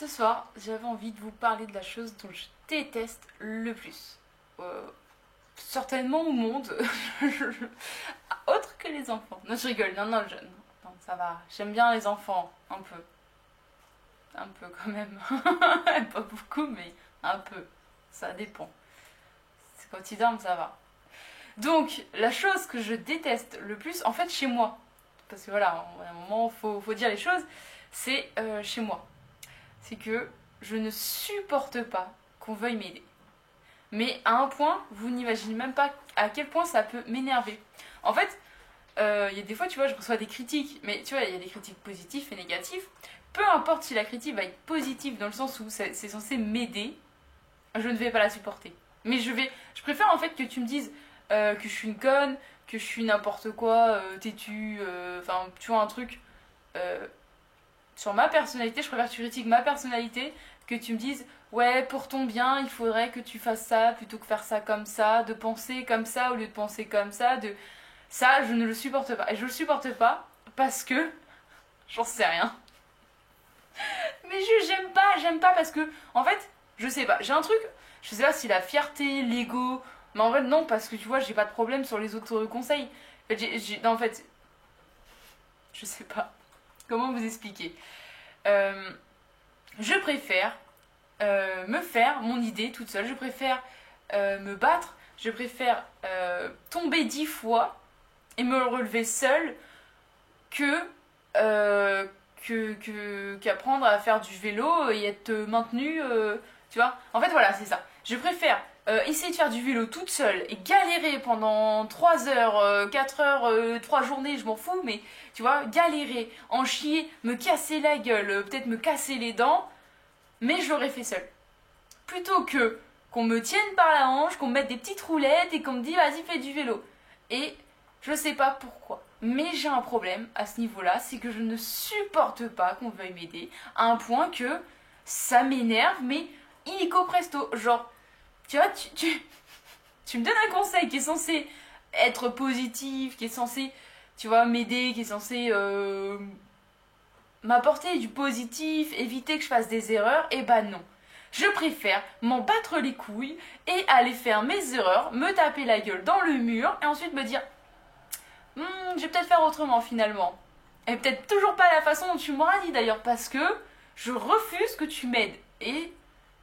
Ce soir, j'avais envie de vous parler de la chose dont je déteste le plus. Certainement au monde. Autre que les enfants. Non, je rigole. Non, non, non, ça va. J'aime bien les enfants. Un peu. Un peu quand même. Pas beaucoup, mais un peu. Ça dépend. C'est quand ils dorment, ça va. Donc, la chose que je déteste le plus, en fait, chez moi, parce que voilà, à un moment, faut dire les choses, c'est chez moi. C'est que je ne supporte pas qu'on veuille m'aider. Mais à un point, vous n'imaginez même pas à quel point ça peut m'énerver. En fait, il y a des fois, tu vois, je reçois des critiques, mais tu vois, il y a des critiques positives et négatives. Peu importe si la critique va être positive dans le sens où c'est censé m'aider, je ne vais pas la supporter. Mais je préfère en fait que tu me dises que je suis une conne, que je suis n'importe quoi, têtu, enfin, tu vois, un truc sur ma personnalité. Je préfère que tu critiques ma personnalité, que tu me dises ouais, pour ton bien, il faudrait que tu fasses ça plutôt que faire ça comme ça, de penser comme ça au lieu de penser comme ça, de ça, je ne le supporte pas. Et je le supporte pas parce que j'en sais rien. Mais j'aime pas parce que en fait, je sais pas, j'ai un truc, je sais pas si la fierté, l'ego, mais en fait non parce que tu vois, j'ai pas de problème sur les autres conseils. En fait, non, en fait, je sais pas comment vous expliquer. Je préfère me faire mon idée toute seule. Je préfère me battre. Je préfère tomber 10 fois et me relever seule que qu'apprendre à faire du vélo et être maintenue. Tu vois. En fait, voilà, c'est ça. Je préfère essayer de faire du vélo toute seule et galérer pendant 3 heures, 4 heures, 3 journées, je m'en fous, mais tu vois, galérer, en chier, me casser la gueule, peut-être me casser les dents, mais je l'aurais fait seule. Plutôt que qu'on me tienne par la hanche, qu'on me mette des petites roulettes et qu'on me dise vas-y fais du vélo. Et je sais pas pourquoi, mais j'ai un problème à ce niveau-là, c'est que je ne supporte pas qu'on veuille m'aider à un point que ça m'énerve, mais illico presto. Genre, tu vois, tu me donnes un conseil qui est censé être positif, qui est censé, tu vois, m'aider, qui est censé m'apporter du positif, éviter que je fasse des erreurs, et bah non. Je préfère m'en battre les couilles et aller faire mes erreurs, me taper la gueule dans le mur et ensuite me dire je vais peut-être faire autrement finalement. Et peut-être toujours pas la façon dont tu m'auras dit d'ailleurs parce que je refuse que tu m'aides. Et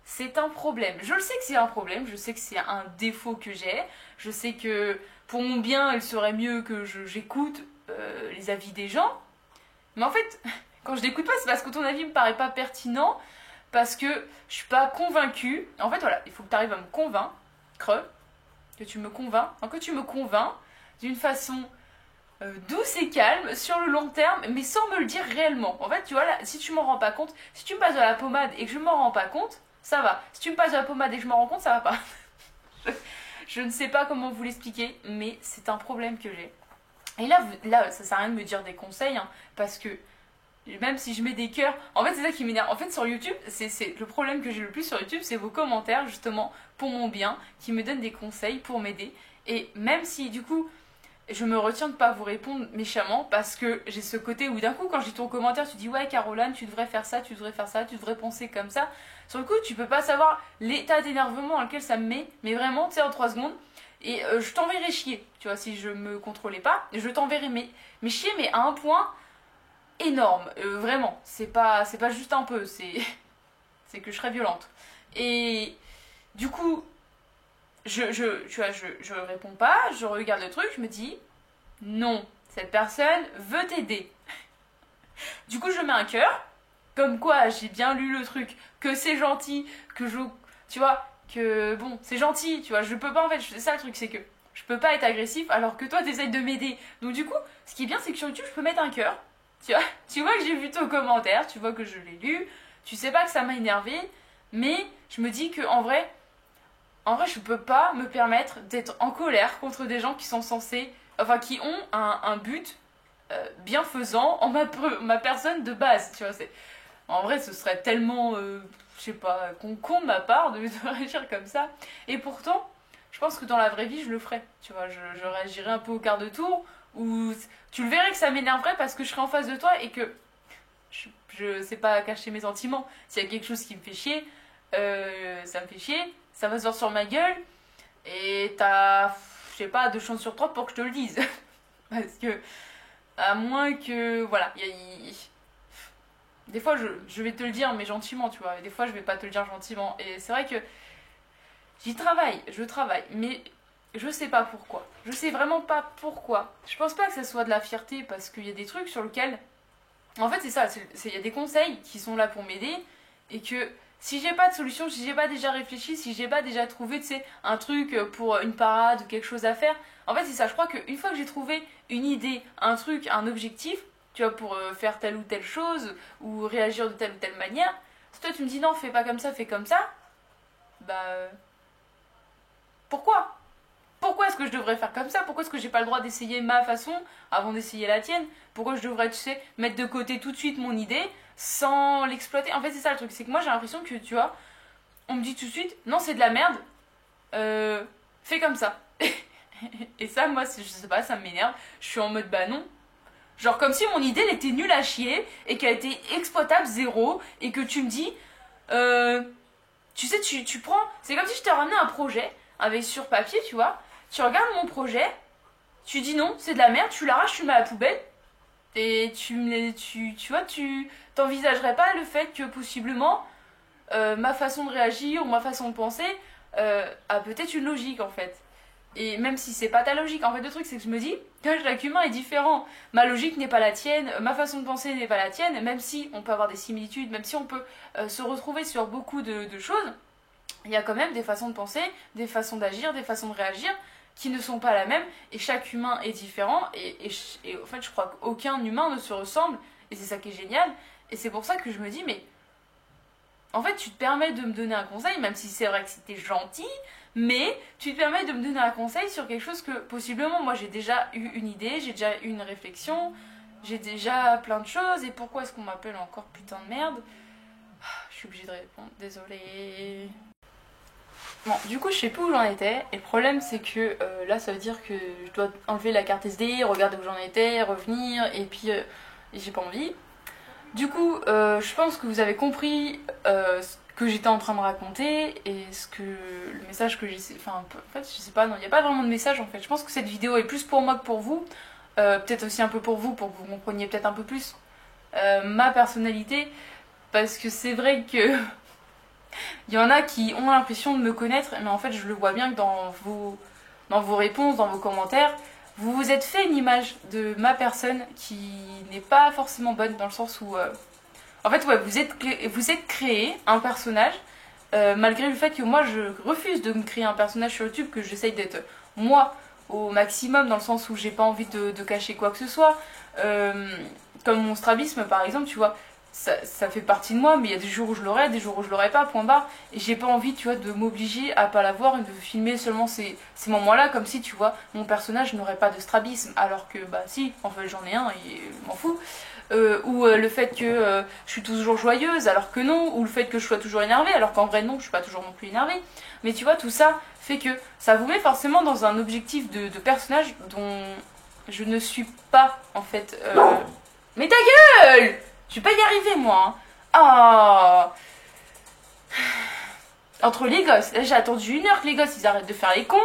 c'est un problème. Je le sais que c'est un problème, je sais que c'est un défaut que j'ai. Je sais que pour mon bien, il serait mieux que j'écoute les avis des gens. Mais en fait, quand je n'écoute pas, c'est parce que ton avis me paraît pas pertinent, parce que je suis pas convaincue. En fait, voilà, il faut que tu arrives à me convaincre, que tu me convaincs, que tu me convaincs d'une façon douce et calme sur le long terme, mais sans me le dire réellement. En fait, tu vois, là, si tu m'en rends pas compte, si tu me passes de la pommade et que je m'en rends pas compte, ça va. Si tu me passes de la pommade et que je m'en rends compte, ça va pas. je ne sais pas comment vous l'expliquer, mais c'est un problème que j'ai. Et là, ça sert à rien de me dire des conseils, hein, parce que même si je mets des cœurs, en fait c'est ça qui m'énerve. En fait sur YouTube, c'est le problème que j'ai le plus sur YouTube, c'est vos commentaires justement pour mon bien, qui me donnent des conseils pour m'aider. Et même si du coup je me retiens de pas vous répondre méchamment, parce que j'ai ce côté où d'un coup quand je lis ton commentaire tu dis ouais Caroline tu devrais faire ça, tu devrais faire ça, tu devrais penser comme ça. Sur le coup tu peux pas savoir l'état d'énervement dans lequel ça me met, mais vraiment tu sais en 3 secondes. Et je t'enverrai chier, tu vois, si je me contrôlais pas, je t'enverrai mais chier, mais à un point énorme, vraiment. C'est pas juste un peu, c'est que je serais violente. Et du coup, tu vois, je réponds pas, je regarde le truc, je me dis, non, cette personne veut t'aider. Du coup, je mets un cœur, comme quoi j'ai bien lu le truc, que c'est gentil, tu vois, que bon, c'est gentil, tu vois, je peux pas en fait, c'est ça le truc, c'est que je peux pas être agressif alors que toi t'essayes de m'aider. Donc du coup, ce qui est bien, c'est que sur YouTube, je peux mettre un cœur. Tu vois que j'ai vu ton commentaire, tu vois que je l'ai lu, tu sais pas que ça m'a énervé, mais je me dis que en vrai, je peux pas me permettre d'être en colère contre des gens qui sont censés, enfin qui ont un but bienfaisant en ma personne de base, tu vois. En vrai, ce serait tellement, je sais pas, con de ma part de réagir comme ça. Et pourtant, je pense que dans la vraie vie, je le ferais. Tu vois, je réagirais un peu au quart de tour, ou tu le verrais que ça m'énerverait parce que je serais en face de toi et que je je sais pas cacher mes sentiments. S'il y a quelque chose qui me fait chier, ça me fait chier, ça va se voir sur ma gueule, et t'as, je sais pas, 2 chances sur 3 pour que je te le dise. Parce que, à moins que, voilà, des fois je vais te le dire, mais gentiment, tu vois, et des fois je vais pas te le dire gentiment. Et c'est vrai que je travaille, mais je sais pas pourquoi. Je sais vraiment pas pourquoi. Je pense pas que ça soit de la fierté, parce qu'il y a des trucs sur lesquels... En fait, c'est ça, il y a des conseils qui sont là pour m'aider, et que si j'ai pas de solution, si j'ai pas déjà réfléchi, si j'ai pas déjà trouvé, tu sais, un truc pour une parade ou quelque chose à faire, en fait, c'est ça. Je crois qu'une fois que j'ai trouvé une idée, un truc, un objectif, tu vois, pour faire telle ou telle chose, ou réagir de telle ou telle manière, si toi tu me dis non, fais pas comme ça, fais comme ça, bah... pourquoi? Pourquoi est-ce que je devrais faire comme ça? Pourquoi est-ce que j'ai pas le droit d'essayer ma façon avant d'essayer la tienne? Pourquoi je devrais, tu sais, mettre de côté tout de suite mon idée sans l'exploiter? En fait, c'est ça le truc, c'est que moi j'ai l'impression que, tu vois, on me dit tout de suite, non, c'est de la merde, fais comme ça. Et ça, moi, je sais pas, ça m'énerve. Je suis en mode, bah non. Genre comme si mon idée, elle était nulle à chier et qu'elle était exploitable zéro et que tu me dis, tu sais, tu prends, c'est comme si je te ramenais un projet avec sur papier, tu vois. Tu regardes mon projet, tu dis non, c'est de la merde, tu l'arraches, tu le mets à la poubelle. Et tu vois, tu t'envisagerais pas le fait que possiblement ma façon de réagir ou ma façon de penser a peut-être une logique en fait. Et même si c'est pas ta logique, en fait le truc c'est que je me dis que chaque humain est différent. Ma logique n'est pas la tienne, ma façon de penser n'est pas la tienne, même si on peut avoir des similitudes, même si on peut se retrouver sur beaucoup de choses, il y a quand même des façons de penser, des façons d'agir, des façons de réagir qui ne sont pas la même, et chaque humain est différent, et en fait je crois qu'aucun humain ne se ressemble, et c'est ça qui est génial, et c'est pour ça que je me dis, mais en fait tu te permets de me donner un conseil, même si c'est vrai que c'était gentil, mais tu te permets de me donner un conseil sur quelque chose que possiblement moi j'ai déjà eu une idée, j'ai déjà eu une réflexion, j'ai déjà plein de choses, et pourquoi est-ce qu'on m'appelle encore putain de merde? Je suis obligée de répondre, désolée. Bon, du coup, je sais plus où j'en étais. Et le problème, c'est que là, ça veut dire que je dois enlever la carte SD, regarder où j'en étais, revenir, et puis j'ai pas envie. Du coup, je pense que vous avez compris ce que j'étais en train de raconter et le message que j'ai. Enfin, en fait, je sais pas, non, il n'y a pas vraiment de message en fait. Je pense que cette vidéo est plus pour moi que pour vous. Peut-être aussi un peu pour vous, pour que vous compreniez peut-être un peu plus ma personnalité. Parce que c'est vrai que. Il y en a qui ont l'impression de me connaître, mais en fait, je le vois bien que dans vos réponses, dans vos commentaires, vous vous êtes fait une image de ma personne qui n'est pas forcément bonne, dans le sens où... en fait, ouais, vous êtes créé un personnage, malgré le fait que moi, je refuse de me créer un personnage sur YouTube, que j'essaye d'être moi au maximum, dans le sens où j'ai pas envie de cacher quoi que ce soit. Comme mon strabisme, par exemple, tu vois. Ça fait partie de moi, mais il y a des jours où je l'aurai, des jours où je l'aurai pas, point barre. Et j'ai pas envie, tu vois, de m'obliger à pas l'avoir et de filmer seulement ces moments-là, comme si, tu vois, mon personnage n'aurait pas de strabisme. Alors que, bah si, en fait j'en ai un et je m'en fous. Ou le fait que je suis toujours joyeuse, alors que non. Ou le fait que je sois toujours énervée, alors qu'en vrai non, je suis pas toujours non plus énervée. Mais tu vois, tout ça fait que ça vous met forcément dans un objectif de personnage dont je ne suis pas, en fait... Mais ta gueule! Je vais pas y arriver, moi. Hein. Oh. Entre les gosses, là j'ai attendu 1 heure que les gosses ils arrêtent de faire les cons.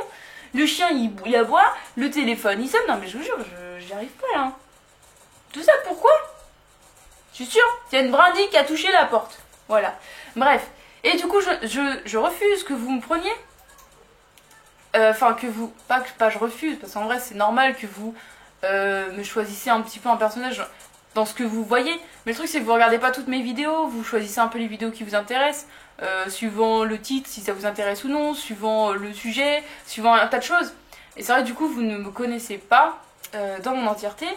Le chien il aboie, le téléphone il sonne. Non mais je vous jure, j'y arrive pas là. Tout ça pourquoi? Je suis sûre, il y a une brindille qui a touché la porte. Voilà. Bref. Et du coup, je refuse que vous me preniez. Enfin, que vous. Pas je refuse, parce qu'en vrai c'est normal que vous me choisissiez un petit peu un personnage dans ce que vous voyez. Mais le truc c'est que vous regardez pas toutes mes vidéos, vous choisissez un peu les vidéos qui vous intéressent, suivant le titre si ça vous intéresse ou non, suivant le sujet, suivant un tas de choses. Et c'est vrai du coup vous ne me connaissez pas dans mon entièreté,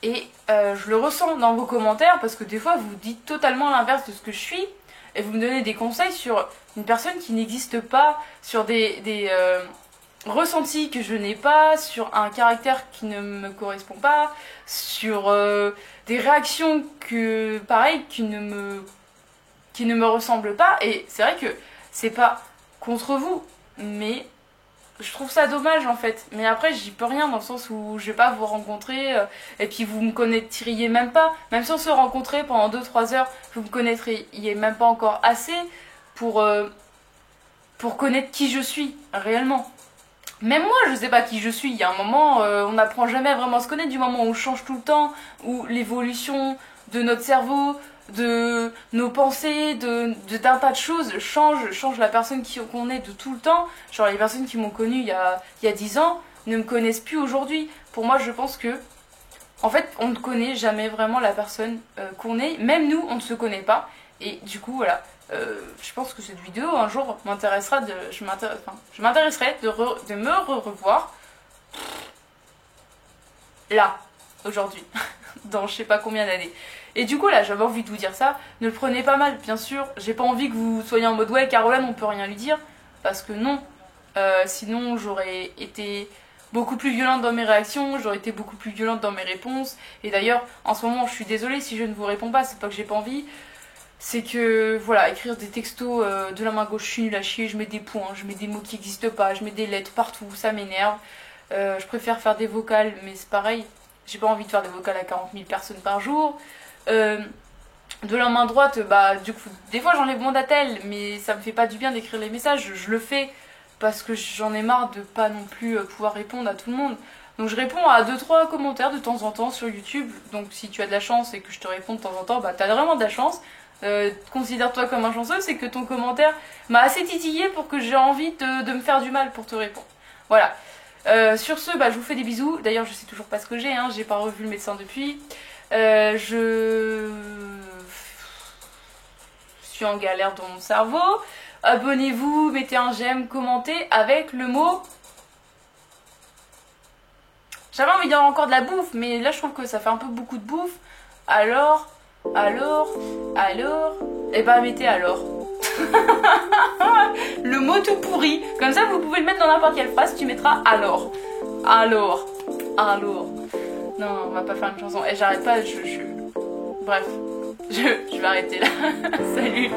et je le ressens dans vos commentaires parce que des fois vous dites totalement l'inverse de ce que je suis, et vous me donnez des conseils sur une personne qui n'existe pas, sur des ressenti que je n'ai pas, sur un caractère qui ne me correspond pas, sur des réactions que pareil qui ne me ressemblent pas. Et c'est vrai que c'est pas contre vous, mais je trouve ça dommage en fait. Mais après, j'y peux rien dans le sens où je vais pas vous rencontrer et puis vous me connaîtriez même pas. Même si on se rencontrait pendant 2-3 heures, vous me connaîtriez même pas encore assez pour connaître qui je suis réellement. Même moi, je sais pas qui je suis. Il y a un moment, on n'apprend jamais à vraiment se connaître du moment où on change tout le temps, où l'évolution de notre cerveau, de nos pensées, d'un tas de choses change la personne qu'on est de tout le temps. Genre les personnes qui m'ont connue il y a 10 ans ne me connaissent plus aujourd'hui. Pour moi, je pense que, en fait, on ne connaît jamais vraiment la personne qu'on est. Même nous, on ne se connaît pas. Et du coup, voilà. Je pense que cette vidéo un jour m'intéressera je m'intéresserai de me revoir là aujourd'hui dans je sais pas combien d'années. Et du coup là j'avais envie de vous dire ça, ne le prenez pas mal bien sûr, j'ai pas envie que vous soyez en mode ouais Caroline on peut rien lui dire, parce que non, sinon j'aurais été beaucoup plus violente dans mes réactions, j'aurais été beaucoup plus violente dans mes réponses. Et d'ailleurs en ce moment je suis désolée si je ne vous réponds pas, c'est pas que j'ai pas envie. C'est que, voilà, écrire des textos de la main gauche, je suis nulle à chier, je mets des points, je mets des mots qui n'existent pas, je mets des lettres partout, ça m'énerve. Je préfère faire des vocales, mais c'est pareil, j'ai pas envie de faire des vocales à 40 000 personnes par jour. De la main droite, bah, du coup, des fois j'enlève mon attel, mais ça me fait pas du bien d'écrire les messages, je le fais parce que j'en ai marre de pas non plus pouvoir répondre à tout le monde. Donc je réponds à 2-3 commentaires de temps en temps sur YouTube, donc si tu as de la chance et que je te réponds de temps en temps, bah t'as vraiment de la chance. Considère-toi comme un chanceux, c'est que ton commentaire m'a assez titillé pour que j'ai envie de me faire du mal pour te répondre. Voilà. Sur ce, bah, je vous fais des bisous. D'ailleurs, je sais toujours pas ce que j'ai pas revu le médecin depuis. Je suis en galère dans mon cerveau. Abonnez-vous, mettez un j'aime, commentez avec le mot. J'avais envie d'avoir encore de la bouffe, mais là je trouve que ça fait un peu beaucoup de bouffe. Alors, et bah mettez alors. Le mot tout pourri. Comme ça vous pouvez le mettre dans n'importe quelle phrase, tu mettras alors. Alors. Non, on va pas faire une chanson. Et j'arrête pas, bref. Je vais arrêter là. Salut.